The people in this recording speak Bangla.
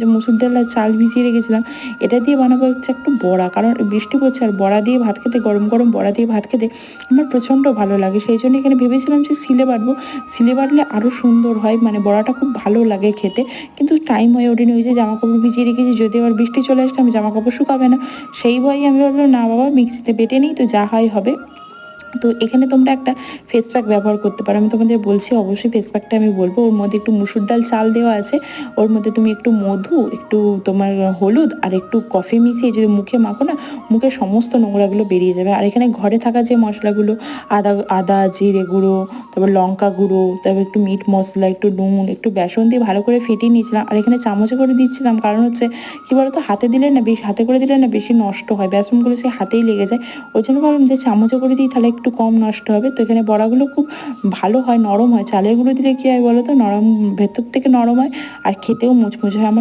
যে মুসুর ডাল আর চাল ভিজিয়ে রেখেছিলাম, এটা দিয়ে বানাবো হচ্ছে একটু বড়া। কারণ বৃষ্টি পড়ছে আর বড়া দিয়ে ভাত খেতে, গরম গরম বড়া দিয়ে ভাত খেতে আমার প্রচণ্ড ভালো লাগে। সেই জন্য এখানে ভেবেছিলাম যে শিলে বাটবো, শিলে বাটলে আরও সুন্দর হয়, মানে বড়াটা খুব ভালো লাগে খেতে। কিন্তু টাইম হয়ে ওঠেনি, ওই যে জামা কাপড় ভিজিয়ে রেখেছি, যদি আবার বৃষ্টি চলে আসলে আমি জামা কাপড় শুকাবে না, সেই ভয়ে আমি ভাবলাম না বাবা মিক্সিতে বেটে নিই, তো যা হয় হবে। তো এখানে তোমরা একটা ফেস প্যাক ব্যবহার করতে পারো, আমি তোমাদের বলছি অবশ্যই ফেস প্যাকটা আমি বলবো। ওর মধ্যে একটু মুসুর ডাল চাল দেওয়া আছে, ওর মধ্যে তুমি একটু মধু, একটু তোমার হলুদ আর একটু কফি মিশিয়ে যদি মুখে মাখো না, মুখের সমস্ত নোংরাগুলো বেরিয়ে যাবে। আর এখানে ঘরে থাকা যে মশলাগুলো, আদা আদা জিরে গুঁড়ো, তারপর লঙ্কা গুঁড়ো, তারপর একটু মিট মশলা, একটু নুন, একটু বেসন দিয়ে ভালো করে ফেটিয়ে নিয়েছিলাম। আর এখানে চামচে করে দিচ্ছিলাম, কারণ হচ্ছে কী বলতো, হাতে দিলে না বেশি, হাতে করে দিলে না বেশি নষ্ট হয়, বেসনগুলো সে হাতেই লেগে যায়। ওই জন্য ভাবলাম যে চামচে করে দিই, তাহলে একটু কম নষ্ট হবে। তো এখানে বড়াগুলো খুব ভালো হয়, নরম হয়। চালের গুঁড়ো দিলে কী হয় বলো তো, নরম, ভেতর থেকে নরম হয় আর খেতেও মুচমুচে হয়। আমার